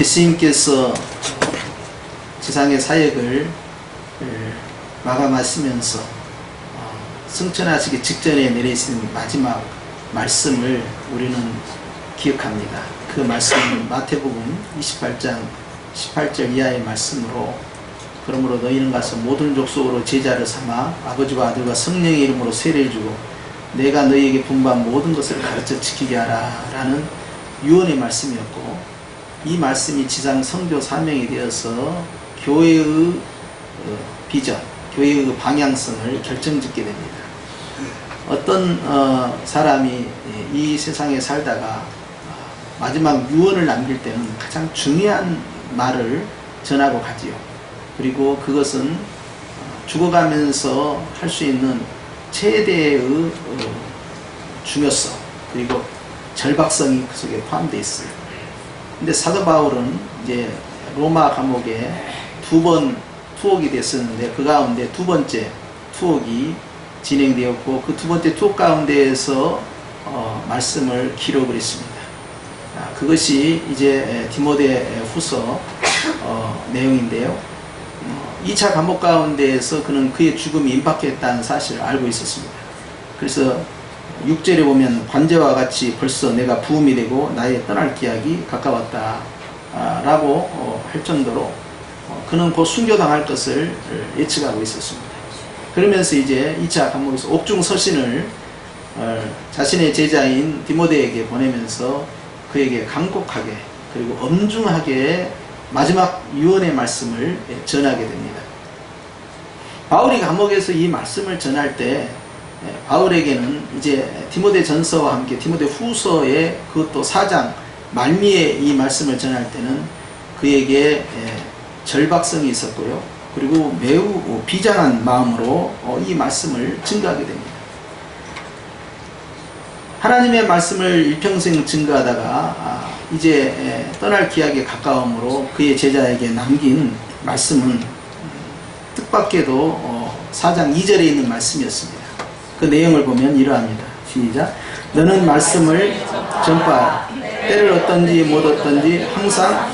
예수님께서 지상의 사역을 마감하시면서 승천하시기 직전에 내리신 마지막 말씀을 우리는 기억합니다. 그 말씀은 마태복음 28장 18절 이하의 말씀으로, 그러므로 너희는 가서 모든 족속으로 제자를 삼아 아버지와 아들과 성령의 이름으로 세례해주고 내가 너희에게 분부한 모든 것을 가르쳐 지키게 하라 라는 유언의 말씀이었고, 이 말씀이 지상 선교 사명이 되어서 교회의 비전, 교회의 방향성을 결정짓게 됩니다. 어떤 사람이 이 세상에 살다가 마지막 유언을 남길 때는 가장 중요한 말을 전하고 가지요. 그리고 그것은 죽어가면서 할 수 있는 최대의 중요성, 그리고 절박성이 그 속에 포함되어 있어요. 근데 사도 바울은 이제 로마 감옥에 두 번 투옥이 됐었는데, 그 가운데 두 번째 투옥이 진행되었고, 그 두 번째 투옥 가운데에서 말씀을 기록을 했습니다. 그것이 이제 디모데 후서 내용인데요. 2차 감옥 가운데에서 그는 그의 죽음이 임박했다는 사실을 알고 있었습니다. 그래서 6절에 보면 관제와 같이 벌써 내가 부음이 되고 나의 떠날 기약이 가까웠다 라고 할 정도로 그는 곧 순교당할 것을 예측하고 있었습니다. 그러면서 이제 2차 감옥에서 옥중 서신을 자신의 제자인 디모데에게 보내면서 그에게 간곡하게 그리고 엄중하게 마지막 유언의 말씀을 전하게 됩니다. 바울이 감옥에서 이 말씀을 전할 때 바울에게는 이제 디모데 전서와 함께 디모데 후서의 그것도 4장 말미에 이 말씀을 전할 때는 그에게 절박성이 있었고요. 그리고 매우 비장한 마음으로 이 말씀을 증거하게 됩니다. 하나님의 말씀을 일평생 증거하다가 이제 떠날 기약에 가까움으로 그의 제자에게 남긴 말씀은 뜻밖에도 4장 2절에 있는 말씀이었습니다. 그 내용을 보면 이러합니다. 시작. 너는 말씀을 전파하라. 때를 얻든지 못 얻든지 항상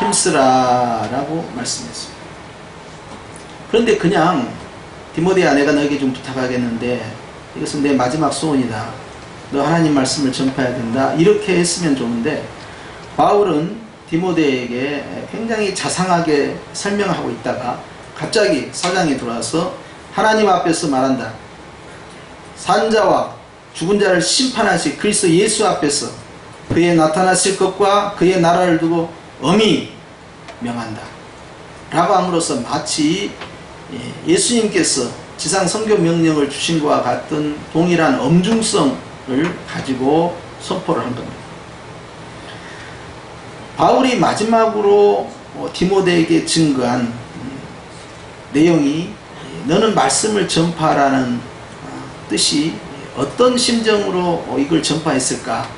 힘쓰라 라고 말씀했습니다. 그런데 그냥 디모데야, 내가 너에게 좀 부탁하겠는데 이것은 내 마지막 소원이다. 너 하나님 말씀을 전파해야 된다. 이렇게 했으면 좋은데, 바울은 디모데에게 굉장히 자상하게 설명하고 있다가 갑자기 4장에 들어와서 하나님 앞에서 말한다. 산자와 죽은 자를 심판하실 그리스도 예수 앞에서 그의 나타나실 것과 그의 나라를 두고 엄히 명한다 라고 함으로써 마치 예수님께서 지상 선교 명령을 주신 것과 같은 동일한 엄중성을 가지고 선포를 한 겁니다. 바울이 마지막으로 디모데에게 증거한 내용이 너는 말씀을 전파하라는 뜻이 어떤 심정으로 이걸 전파했을까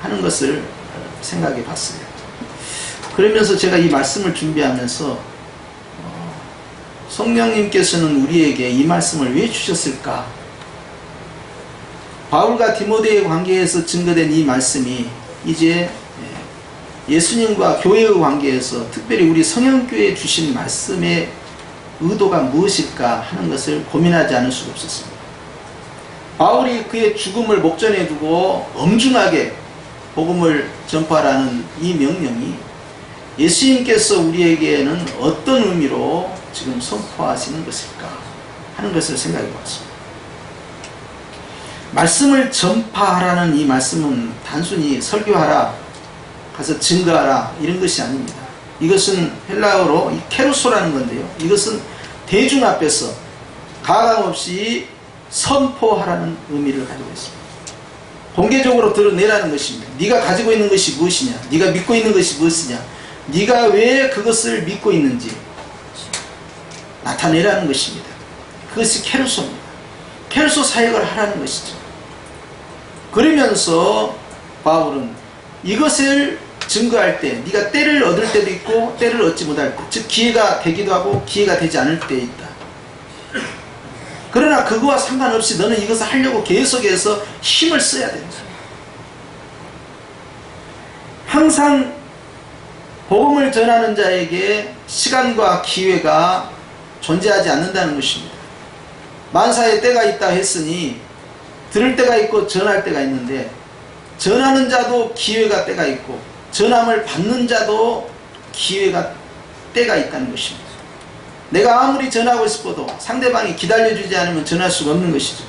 하는 것을 생각해 봤어요. 그러면서 제가 이 말씀을 준비하면서 성령님께서는 우리에게 이 말씀을 왜 주셨을까? 바울과 디모데의 관계에서 증거된 이 말씀이 이제 예수님과 교회의 관계에서 특별히 우리 성현교회에 주신 말씀의 의도가 무엇일까 하는 것을 고민하지 않을 수가 없었습니다. 바울이 그의 죽음을 목전에 두고 엄중하게 복음을 전파하라는 이 명령이 예수님께서 우리에게는 어떤 의미로 지금 선포하시는 것일까 하는 것을 생각해 보았습니다. 말씀을 전파하라는 이 말씀은 단순히 설교하라, 가서 증거하라 이런 것이 아닙니다. 이것은 헬라어로 케루소라는 건데요. 이것은 대중 앞에서 가감없이 선포하라는 의미를 가지고 있습니다. 공개적으로 드러내라는 것입니다. 네가 가지고 있는 것이 무엇이냐, 네가 믿고 있는 것이 무엇이냐, 네가 왜 그것을 믿고 있는지 나타내라는 것입니다. 그것이 케루소입니다. 케루소 사역을 하라는 것이죠. 그러면서 바울은 이것을 증거할 때 네가 때를 얻을 때도 있고 때를 얻지 못할 때, 즉 기회가 되기도 하고 기회가 되지 않을 때 있다. 그러나 그거와 상관없이 너는 이것을 하려고 계속해서 힘을 써야 된다. 항상 복음을 전하는 자에게 시간과 기회가 존재하지 않는다는 것입니다. 만사의 때가 있다 했으니 들을 때가 있고 전할 때가 있는데, 전하는 자도 기회가 때가 있고 전함을 받는 자도 기회가 때가 있다는 것입니다. 내가 아무리 전하고 싶어도 상대방이 기다려주지 않으면 전할 수가 없는 것이죠.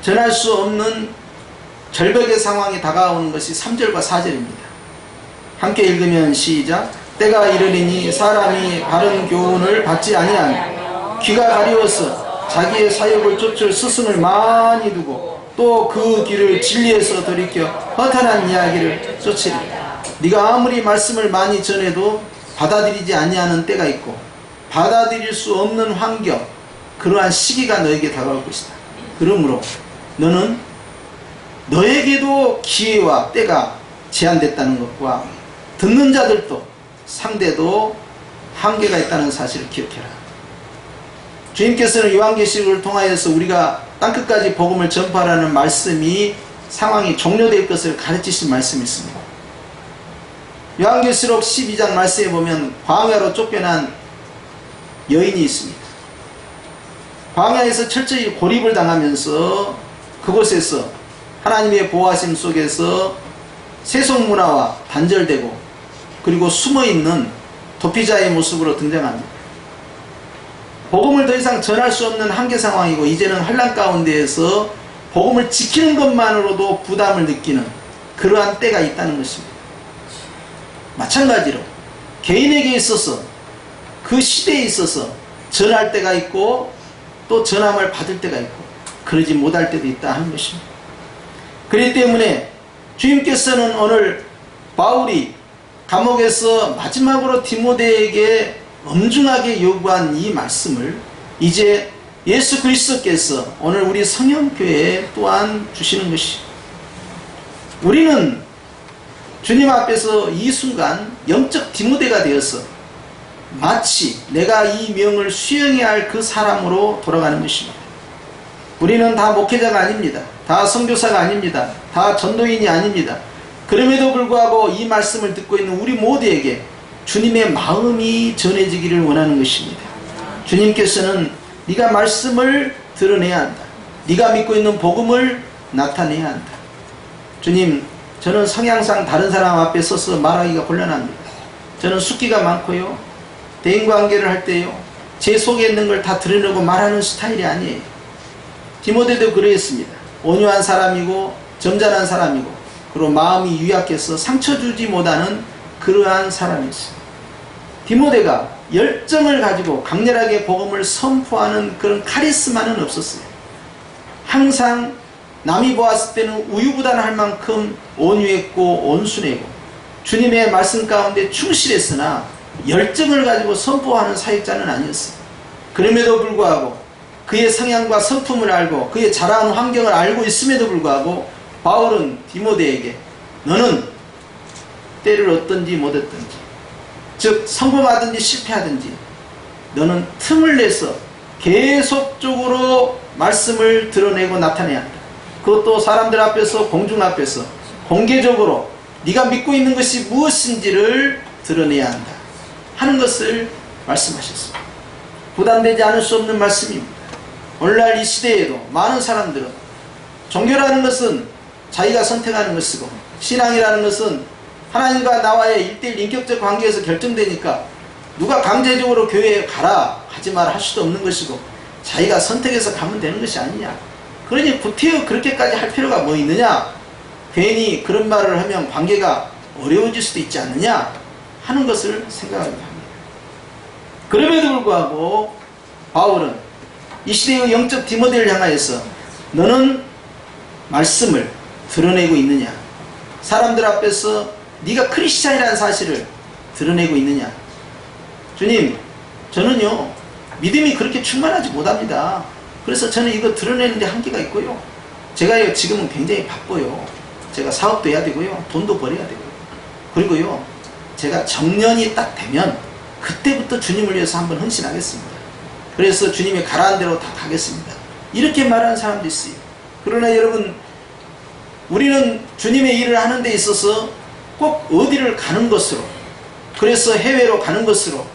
전할 수 없는 절벽의 상황이 다가오는 것이 3절과 4절입니다. 함께 읽으면 시작. 때가 이르리니 사람이 바른 교훈을 받지 아니하며 귀가 가리워서 자기의 사욕을 쫓을 스승을 많이 두고 또 그 길을 진리에서 돌이켜 허탄한 이야기를 쫓으리라. 네가 아무리 말씀을 많이 전해도 받아들이지 아니하는 때가 있고 받아들일 수 없는 환경, 그러한 시기가 너에게 다가올 것이다. 그러므로 너는 너에게도 기회와 때가 제한됐다는 것과 듣는 자들도 상대도 한계가 있다는 사실을 기억해라. 주님께서는 요한계시록을 통하여서 우리가 땅끝까지 복음을 전파하라는 말씀이 상황이 종료될 것을 가르치신 말씀이 있습니다. 요한계시록 12장 말씀에 보면 광야로 쫓겨난 여인이 있습니다. 광야에서 철저히 고립을 당하면서 그곳에서 하나님의 보호하심 속에서 세속 문화와 단절되고 그리고 숨어있는 도피자의 모습으로 등장합니다. 복음을 더 이상 전할 수 없는 한계 상황이고 이제는 환난 가운데에서 복음을 지키는 것만으로도 부담을 느끼는 그러한 때가 있다는 것입니다. 마찬가지로 개인에게 있어서 그 시대에 있어서 전할 때가 있고 또 전함을 받을 때가 있고 그러지 못할 때도 있다 하는 것입니다. 그렇기 때문에 주님께서는 오늘 바울이 감옥에서 마지막으로 디모데에게 엄중하게 요구한 이 말씀을 이제 예수 그리스도께서 오늘 우리 성형교회에 또한 주시는 것이, 우리는 주님 앞에서 이 순간 영적 디모데가 되어서 마치 내가 이 명을 수행해야 할 그 사람으로 돌아가는 것입니다. 우리는 다 목회자가 아닙니다. 다 선교사가 아닙니다. 다 전도인이 아닙니다. 그럼에도 불구하고 이 말씀을 듣고 있는 우리 모두에게 주님의 마음이 전해지기를 원하는 것입니다. 주님께서는 네가 말씀을 드러내야 한다. 네가 믿고 있는 복음을 나타내야 한다. 주님, 저는 성향상 다른 사람 앞에 서서 말하기가 곤란합니다. 저는 숫기가 많고요, 대인관계를 할 때요 제 속에 있는 걸 다 드러내고 말하는 스타일이 아니에요. 디모데도 그러했습니다. 온유한 사람이고 점잖은 사람이고 그리고 마음이 유약해서 상처 주지 못하는 그러한 사람이었어요. 디모데가 열정을 가지고 강렬하게 복음을 선포하는 그런 카리스마는 없었어요. 항상 남이 보았을 때는 우유부단할 만큼 온유했고 온순했고 주님의 말씀 가운데 충실했으나 열정을 가지고 선포하는 사역자는 아니었어요. 그럼에도 불구하고 그의 성향과 성품을 알고 그의 자라온 환경을 알고 있음에도 불구하고 바울은 디모데에게 너는 때를 얻든지 못 얻든지, 즉 성공하든지 실패하든지 너는 틈을 내서 계속적으로 말씀을 드러내고 나타내야 한다. 그것도 사람들 앞에서, 공중 앞에서 공개적으로 네가 믿고 있는 것이 무엇인지를 드러내야 한다 하는 것을 말씀하셨습니다. 부담되지 않을 수 없는 말씀입니다. 오늘날 이 시대에도 많은 사람들은 종교라는 것은 자기가 선택하는 것이고 신앙이라는 것은 하나님과 나와의 1대1 인격적 관계에서 결정되니까 누가 강제적으로 교회에 가라 하지 마라 할 수도 없는 것이고 자기가 선택해서 가면 되는 것이 아니냐. 그러니 구태여 그렇게까지 할 필요가 뭐 있느냐, 괜히 그런 말을 하면 관계가 어려워질 수도 있지 않느냐 하는 것을 생각합니다. 그럼에도 불구하고 바울은 이 시대의 영적 디모데를 향하여서 너는 말씀을 드러내고 있느냐, 사람들 앞에서 네가 크리스찬이라는 사실을 드러내고 있느냐. 주님, 저는요 믿음이 그렇게 충만하지 못합니다. 그래서 저는 이거 드러내는데 한계가 있고요, 제가요 지금은 굉장히 바빠요. 제가 사업도 해야 되고요, 돈도 벌어야 되고요, 그리고요 제가 정년이 딱 되면 그때부터 주님을 위해서 한번 헌신하겠습니다. 그래서 주님이 가라한 대로 다 가겠습니다. 이렇게 말하는 사람도 있어요. 그러나 여러분, 우리는 주님의 일을 하는 데 있어서 꼭 어디를 가는 것으로, 그래서 해외로 가는 것으로,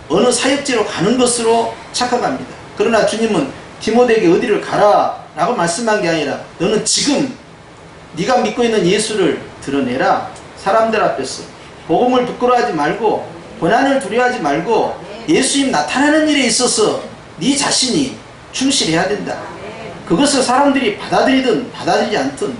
어느 사역지로 가는 것으로 착각합니다. 그러나 주님은 디모데에게 어디를 가라 라고 말씀한 게 아니라 너는 지금 네가 믿고 있는 예수를 드러내라. 사람들 앞에서 복음을 부끄러워하지 말고 고난을 두려워하지 말고 예수님 나타나는 일에 있어서 네 자신이 충실해야 된다. 그것을 사람들이 받아들이든 받아들이지 않든,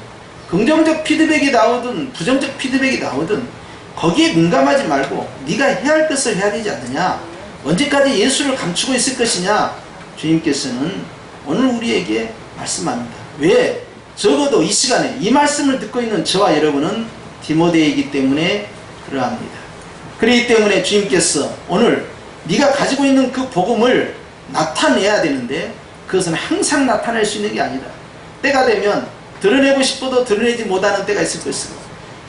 긍정적 피드백이 나오든 부정적 피드백이 나오든 거기에 민감하지 말고 네가 해야 할 것을 해야 되지 않느냐. 언제까지 예수를 감추고 있을 것이냐. 주님께서는 오늘 우리에게 말씀합니다. 왜? 적어도 이 시간에 이 말씀을 듣고 있는 저와 여러분은 디모데이기 때문에 그러합니다. 그렇기 때문에 주님께서 오늘 네가 가지고 있는 그 복음을 나타내야 되는데, 그것은 항상 나타낼 수 있는 게 아니다. 때가 되면 드러내고 싶어도 드러내지 못하는 때가 있을 것이고,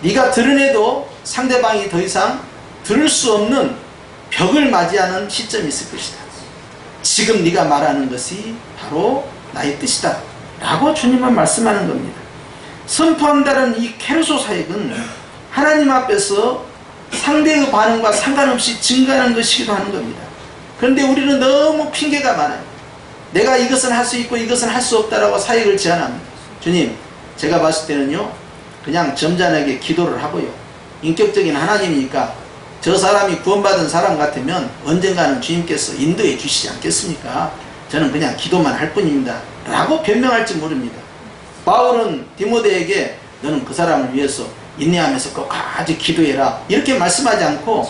네가 드러내도 상대방이 더 이상 들을 수 없는 벽을 맞이하는 시점이 있을 것이다. 지금 네가 말하는 것이 바로 나의 뜻이다 라고 주님은 말씀하는 겁니다. 선포한다는 이 케르소 사역은 하나님 앞에서 상대의 반응과 상관없이 증가하는 것이기도 하는 겁니다. 그런데 우리는 너무 핑계가 많아요. 내가 이것은 할 수 있고 이것은 할 수 없다라고 사역을 제안합니다. 주님, 제가 봤을 때는요, 그냥 점잖하게 기도를 하고요, 인격적인 하나님이니까 저 사람이 구원받은 사람 같으면 언젠가는 주님께서 인도해 주시지 않겠습니까? 저는 그냥 기도만 할 뿐입니다 라고 변명할지 모릅니다. 바울은 디모데에게 너는 그 사람을 위해서 인내하면서 끝까지 기도해라 이렇게 말씀하지 않고,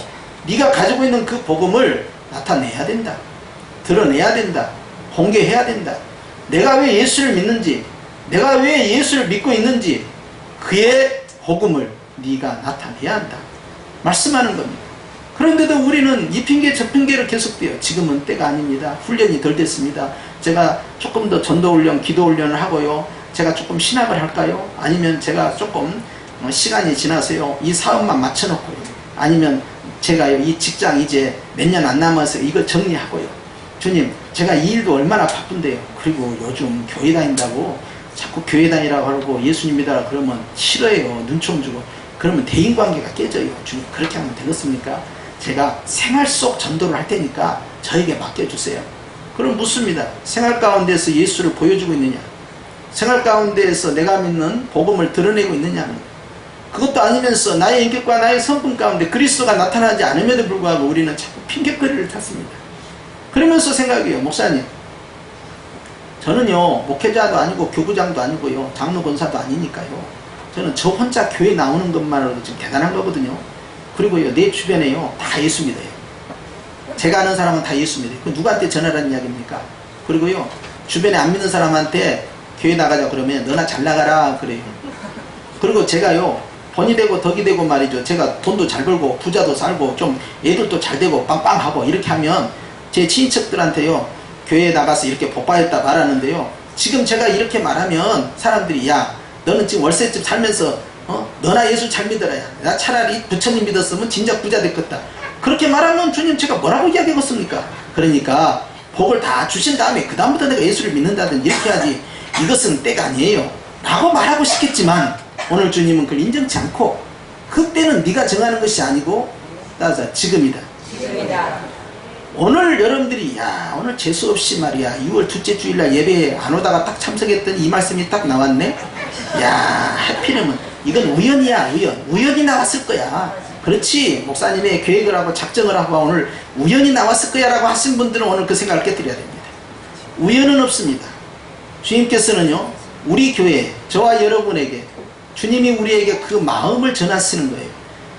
네가 가지고 있는 그 복음을 나타내야 된다, 드러내야 된다, 공개해야 된다. 내가 왜 예수를 믿는지, 내가 왜 예수를 믿고 있는지 그의 복음을 네가 나타내야 한다 말씀하는 겁니다. 그런데도 우리는 이 핑계 저 핑계를 계속돼요. 지금은 때가 아닙니다. 훈련이 덜 됐습니다. 제가 조금 더 전도훈련, 기도훈련을 하고요, 제가 조금 신학을 할까요? 아니면 제가 조금 시간이 지나서요 이 사업만 맞춰놓고요, 아니면 제가요 이 직장 이제 몇 년 안 남아서 이거 정리하고요. 주님, 제가 이 일도 얼마나 바쁜데요. 그리고 요즘 교회 다닌다고 자꾸 교회 다니라고 하고 예수님 믿어라 그러면 싫어해요. 눈총 주고. 그러면 대인관계가 깨져요. 주님, 그렇게 하면 되겠습니까? 제가 생활 속 전도를 할 테니까 저에게 맡겨주세요. 그럼 묻습니다. 생활 가운데서 예수를 보여주고 있느냐? 생활 가운데에서 내가 믿는 복음을 드러내고 있느냐? 그것도 아니면서 나의 인격과 나의 성품 가운데 그리스도가 나타나지 않음에도 불구하고 우리는 자꾸 핑계거리를 찾습니다. 그러면서 생각해요. 목사님, 저는요 목회자도 아니고 교부장도 아니고요 장로 권사도 아니니까요, 저는 저 혼자 교회 나오는 것만으로도 지금 대단한 거거든요. 그리고요 내 주변에요 다 예수 믿어요. 제가 아는 사람은 다 예수 믿어요. 그 누구한테 전하라는 이야기입니까? 그리고요 주변에 안 믿는 사람한테 교회 나가자 그러면 너나 잘 나가라 그래요. 그리고 제가요 돈이 되고 덕이 되고 말이죠, 제가 돈도 잘 벌고 부자도 살고 좀 애들도 잘 되고 빵빵하고 이렇게 하면 제 친척들한테요 교회에 나가서 이렇게 복받았다 말하는데요, 지금 제가 이렇게 말하면 사람들이 야 너는 지금 월세집 살면서 너나 예수 잘 믿어라, 나 차라리 부처님 믿었으면 진작 부자 됐겠다 그렇게 말하면 주님 제가 뭐라고 이야기하겠습니까? 그러니까 복을 다 주신 다음에 그 다음부터 내가 예수를 믿는다든지 이렇게 하지, 이것은 때가 아니에요 라고 말하고 싶겠지만 오늘 주님은 그걸 인정치 않고, 그때는 네가 정하는 것이 아니고 따라서 지금이다. 오늘 여러분들이 야 오늘 재수없이 말이야 6월 둘째 주일날 예배에 안 오다가 딱 참석했더니 이 말씀이 딱 나왔네. 야 하필이면 이건 우연이야. 우연이 나왔을 거야. 그렇지, 목사님의 계획을 하고 작정을 하고 오늘 우연히 나왔을 거야 라고 하신 분들은 오늘 그 생각을 깨뜨려야 됩니다. 우연은 없습니다. 주님께서는요 우리 교회 저와 여러분에게 주님이 우리에게 그 마음을 전하시는 거예요.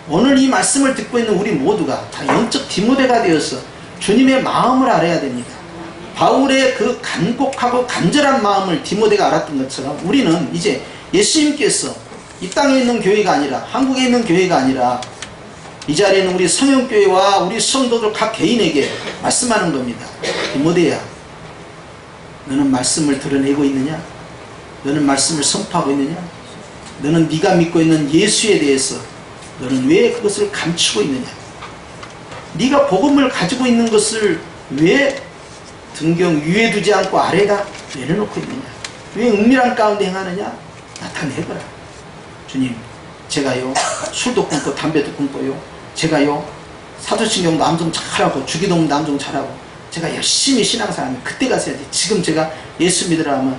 오늘 이 말씀을 듣고 있는 우리 모두가 다 영적 디모데가 되어서 주님의 마음을 알아야 됩니다. 바울의 그 간곡하고 간절한 마음을 디모데가 알았던 것처럼 우리는 이제 예수님께서 이 땅에 있는 교회가 아니라 한국에 있는 교회가 아니라 이 자리에 있는 우리 성형교회와 우리 성도들 각 개인에게 말씀하는 겁니다. 디모데야, 너는 말씀을 드러내고 있느냐? 너는 말씀을 선포하고 있느냐? 너는 네가 믿고 있는 예수에 대해서 너는 왜 그것을 감추고 있느냐? 네가 복음을 가지고 있는 것을 왜 등경 위에 두지 않고 아래다 내려놓고 있느냐? 왜 은밀한 가운데 행하느냐? 나타내거라. 주님, 제가요 술도 끊고 담배도 끊고요, 제가요 사도신경도 암송 잘하고 주기도문도 암송 잘하고 제가 열심히 신앙생활하면 그때 가서 해야지. 지금 제가 예수 믿으라 하면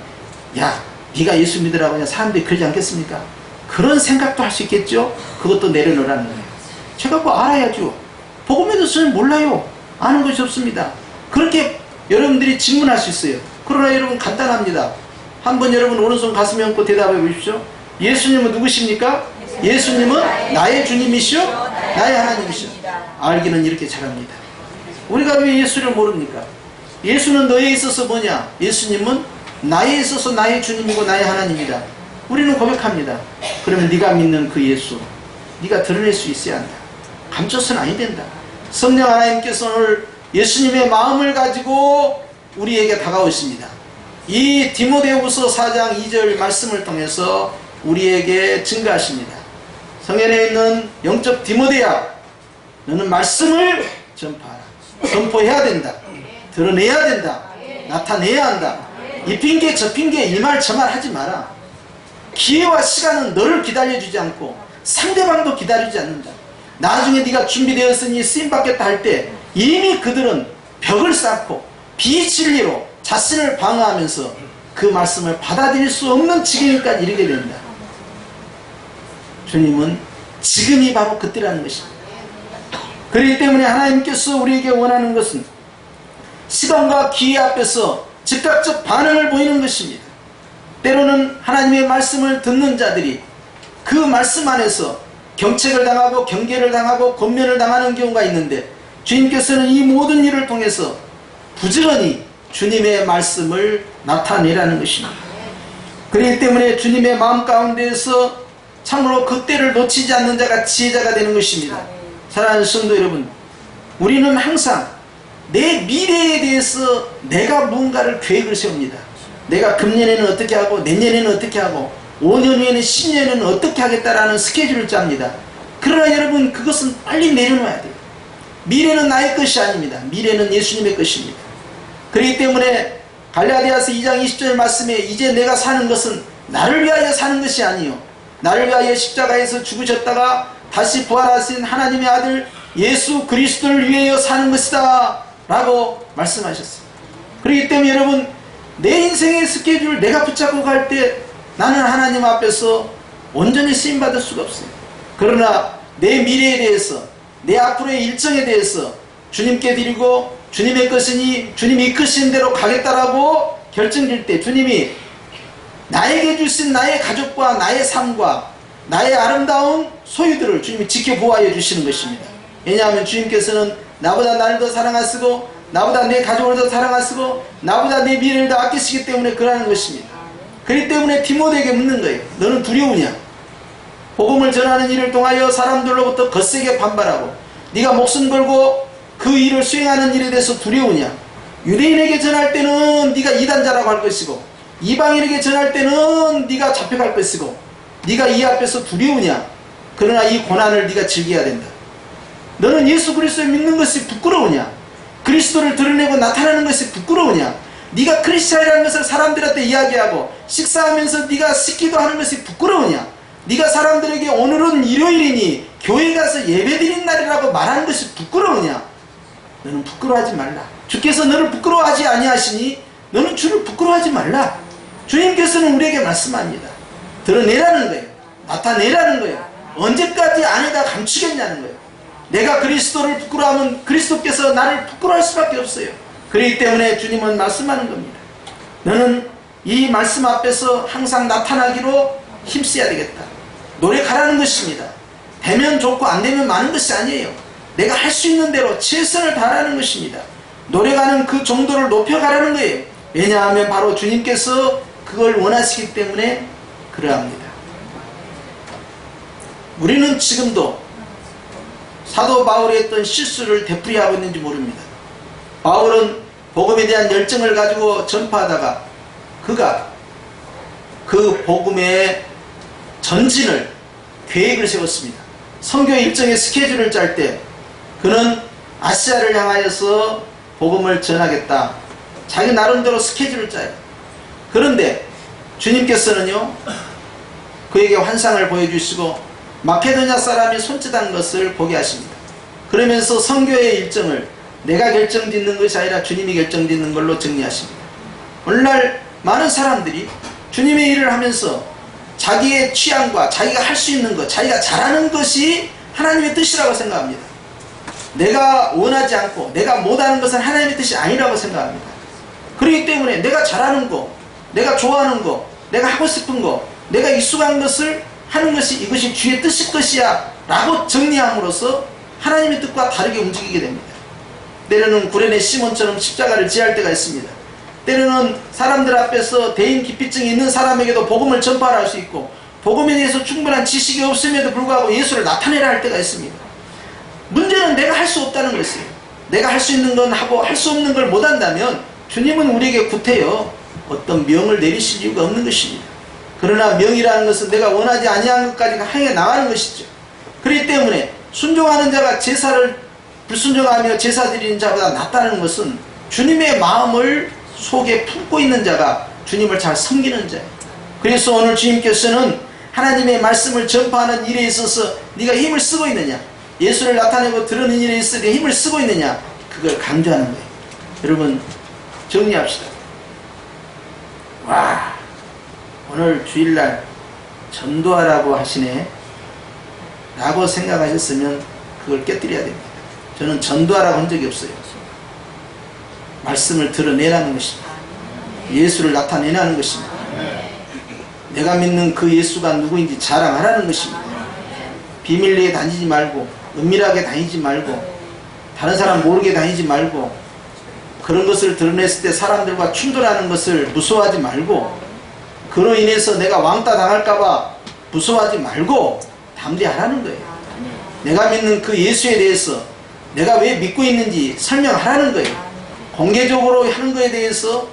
야 네가 예수 믿으라고 하면 사람들이 그러지 않겠습니까? 그런 생각도 할 수 있겠죠. 그것도 내려놓으라는 거예요. 제가 뭐 알아야죠. 복음에 대해서는 몰라요. 아는 것이 없습니다. 그렇게 여러분들이 질문할 수 있어요. 그러나 여러분 간단합니다. 한번 여러분 오른손 가슴에 얹고 대답해 보십시오. 예수님은 누구십니까? 예수님은 나의 주님이시오 나의 하나님이시오. 알기는 이렇게 잘합니다. 우리가 왜 예수를 모릅니까? 예수는 너에 있어서 뭐냐? 예수님은 나에 있어서 나의 주님이고 나의 하나님이다. 우리는 고백합니다. 그러면 네가 믿는 그 예수 네가 드러낼 수 있어야 한다. 감춰서는 아니 된다. 성령 하나님께서 오늘 예수님의 마음을 가지고 우리에게 다가오십니다. 이 디모데후서 4장 2절 말씀을 통해서 우리에게 증거하십니다. 성경에 있는 영적 디모데야, 너는 말씀을 전파하라. 선포해야 된다. 드러내야 된다. 나타내야 한다. 이 핑계 저 핑계 이 말 저 말 하지 마라. 기회와 시간은 너를 기다려주지 않고 상대방도 기다리지 않는다. 나중에 네가 준비되었으니 쓰임받겠다 할 때 이미 그들은 벽을 쌓고 비진리로 자신을 방어하면서 그 말씀을 받아들일 수 없는 지경까지 이르게 된다. 주님은 지금이 바로 그때라는 것입니다. 그렇기 때문에 하나님께서 우리에게 원하는 것은 시간과 기회 앞에서 즉각적 반응을 보이는 것입니다. 때로는 하나님의 말씀을 듣는 자들이 그 말씀 안에서 경책을 당하고 경계를 당하고 권면을 당하는 경우가 있는데 주님께서는 이 모든 일을 통해서 부지런히 주님의 말씀을 나타내라는 것입니다. 그렇기 때문에 주님의 마음 가운데에서 참으로 그 때를 놓치지 않는 자가 지혜자가 되는 것입니다. 사랑하는 성도 여러분, 우리는 항상 내 미래에 대해서 내가 무언가를 계획을 세웁니다. 내가 금년에는 어떻게 하고 내년에는 어떻게 하고 5년 후에는 10년에는 어떻게 하겠다라는 스케줄을 짭니다. 그러나 여러분 그것은 빨리 내려놔야 돼요. 미래는 나의 것이 아닙니다. 미래는 예수님의 것입니다. 그렇기 때문에 갈라디아서 2장 20절 말씀에 이제 내가 사는 것은 나를 위하여 사는 것이 아니요 나를 위하여 십자가에서 죽으셨다가 다시 부활하신 하나님의 아들 예수 그리스도를 위하여 사는 것이다 라고 말씀하셨어요. 그렇기 때문에 여러분 내 인생의 스케줄을 내가 붙잡고 갈 때 나는 하나님 앞에서 온전히 쓰임받을 수가 없어요. 그러나 내 미래에 대해서 내 앞으로의 일정에 대해서 주님께 드리고 주님의 것이니 주님이 이끄신 대로 가겠다라고 결정될 때 주님이 나에게 주신 나의 가족과 나의 삶과 나의 아름다운 소유들을 주님이 지켜보호하여 주시는 것입니다. 왜냐하면 주님께서는 나보다 나를 더 사랑하시고 나보다 내 가족을 더 사랑하시고 나보다 내 미래를 더 아끼시기 때문에 그러는 것입니다. 그렇기 때문에 디모데에게 묻는 거예요. 너는 두려우냐? 복음을 전하는 일을 통하여 사람들로부터 거세게 반발하고 네가 목숨 걸고 그 일을 수행하는 일에 대해서 두려우냐? 유대인에게 전할 때는 네가 이단자라고 할 것이고 이방인에게 전할 때는 네가 잡혀갈 것이고 네가 이 앞에서 두려우냐? 그러나 이 고난을 네가 즐겨야 된다. 너는 예수 그리스도를 믿는 것이 부끄러우냐? 그리스도를 드러내고 나타나는 것이 부끄러우냐? 네가 크리스찬이라는 것을 사람들한테 이야기하고 식사하면서 네가 씻기도 하는 것이 부끄러우냐? 네가 사람들에게 오늘은 일요일이니 교회 가서 예배드린 날이라고 말하는 것이 부끄러우냐? 너는 부끄러워하지 말라. 주께서 너를 부끄러워하지 아니하시니 너는 주를 부끄러워하지 말라. 주님께서는 우리에게 말씀합니다. 드러내라는 거예요. 나타내라는 거예요. 언제까지 안에다 감추겠냐는 거예요. 내가 그리스도를 부끄러워하면 그리스도께서 나를 부끄러워할 수밖에 없어요. 그렇기 때문에 주님은 말씀하는 겁니다. 너는 이 말씀 앞에서 항상 나타나기로 힘써야 되겠다. 노력하라는 것입니다. 되면 좋고 안 되면 많은 것이 아니에요. 내가 할 수 있는 대로 최선을 다하라는 것입니다. 노력하는 그 정도를 높여가라는 거예요. 왜냐하면 바로 주님께서 그걸 원하시기 때문에 그러합니다. 우리는 지금도 사도 바울이 했던 실수를 되풀이하고 있는지 모릅니다. 바울은 복음에 대한 열정을 가지고 전파하다가 그가 그 복음의 전진을 계획을 세웠습니다. 선교 일정의 스케줄을 짤 때 그는 아시아를 향하여서 복음을 전하겠다. 자기 나름대로 스케줄을 짜요. 그런데 주님께서는요 그에게 환상을 보여주시고 마케도냐 사람이 손짓한 것을 보게 하십니다. 그러면서 선교의 일정을 내가 결정짓는 것이 아니라 주님이 결정짓는 걸로 정리하십니다. 오늘날 많은 사람들이 주님의 일을 하면서 자기의 취향과 자기가 할 수 있는 것, 자기가 잘하는 것이 하나님의 뜻이라고 생각합니다. 내가 원하지 않고 내가 못하는 것은 하나님의 뜻이 아니라고 생각합니다. 그렇기 때문에 내가 잘하는 거, 내가 좋아하는 거, 내가 하고 싶은 거, 내가 익숙한 것을 하는 것이 이것이 주의 뜻일 것이야 라고 정리함으로써 하나님의 뜻과 다르게 움직이게 됩니다. 때로는 구레네 시몬처럼 십자가를 지할 때가 있습니다. 때로는 사람들 앞에서 대인 기피증이 있는 사람에게도 복음을 전파할 수 있고 복음에 대해서 충분한 지식이 없음에도 불구하고 예수를 나타내라 할 때가 있습니다. 문제는 내가 할 수 없다는 것이에요. 내가 할 수 있는 건 하고 할 수 없는 걸 못한다면 주님은 우리에게 구태여 어떤 명을 내리실 이유가 없는 것입니다. 그러나 명이라는 것은 내가 원하지 아니한 것까지 향해 나가는 것이죠. 그렇기 때문에 순종하는 자가 제사를 불순종하며 제사 드리는 자보다 낫다는 것은 주님의 마음을 속에 품고 있는 자가 주님을 잘 섬기는 자예요. 그래서 오늘 주님께서는 하나님의 말씀을 전파하는 일에 있어서 네가 힘을 쓰고 있느냐, 예수를 나타내고 드러내는 일에 있어서 네가 힘을 쓰고 있느냐, 그걸 강조하는 거예요. 여러분 정리합시다. 와, 오늘 주일날 전도하라고 하시네 라고 생각하셨으면 그걸 깨뜨려야 됩니다. 저는 전도하라고 한 적이 없어요. 말씀을 드러내라는 것입니다. 예수를 나타내라는 것입니다. 내가 믿는 그 예수가 누구인지 자랑하라는 것입니다. 비밀리에 다니지 말고, 은밀하게 다니지 말고, 다른 사람 모르게 다니지 말고, 그런 것을 드러냈을 때 사람들과 충돌하는 것을 무서워하지 말고, 그로 인해서 내가 왕따 당할까봐 무서워하지 말고 담대하라는 거예요. 내가 믿는 그 예수에 대해서 내가 왜 믿고 있는지 설명하라는 거예요. 공개적으로 하는 것에 대해서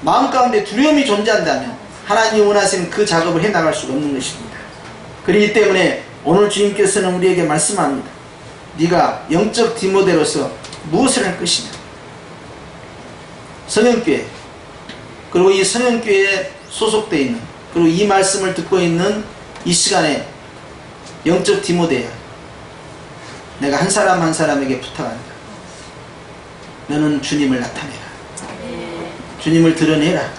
마음 가운데 두려움이 존재한다면 하나님이 원하시는 그 작업을 해나갈 수가 없는 것입니다. 그렇기 때문에 오늘 주님께서는 우리에게 말씀합니다. 네가 영적 디모데로서 무엇을 할 것이냐. 성형교회, 그리고 이 성형교회에 소속되어 있는, 그리고 이 말씀을 듣고 있는 이 시간에 영적 디모데야, 내가 한 사람 한 사람에게 부탁한다. 너는 주님을 나타내라. 주님을 드러내라.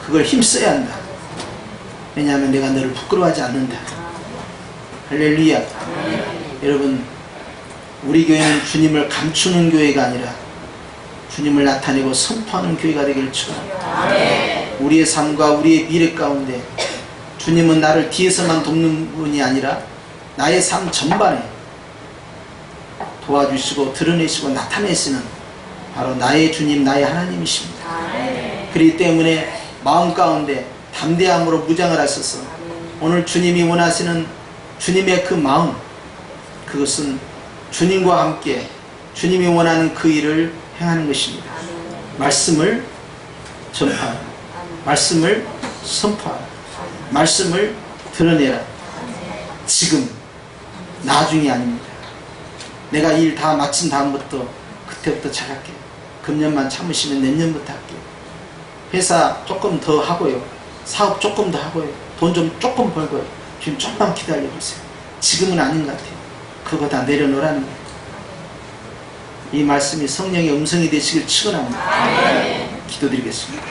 그걸 힘써야 한다. 왜냐하면 내가 너를 부끄러워하지 않는다. 할렐루야. 여러분, 우리 교회는 주님을 감추는 교회가 아니라 주님을 나타내고 선포하는 교회가 되기를 축원합니다. 우리의 삶과 우리의 미래 가운데 주님은 나를 뒤에서만 돕는 분이 아니라 나의 삶 전반에 도와주시고 드러내시고 나타내시는 바로 나의 주님, 나의 하나님이십니다. 그렇기 때문에 마음 가운데 담대함으로 무장을 하셔서 오늘 주님이 원하시는 주님의 그 마음, 그것은 주님과 함께 주님이 원하는 그 일을 행하는 것입니다. 말씀을 전파하라. 말씀을 선포하라. 말씀을 드러내라. 지금, 나중이 아닙니다. 내가 일 다 마친 다음부터 그때부터 잘할게요. 금년만 참으시면 내년부터 할게요. 회사 조금 더 하고요. 사업 조금 더 하고요. 돈 좀 조금 벌고요. 지금 조금만 기다려보세요. 지금은 아닌 것 같아요. 그거 다 내려놓으라는 거예요. 이 말씀이 성령의 음성이 되시길 축원합니다. 기도드리겠습니다.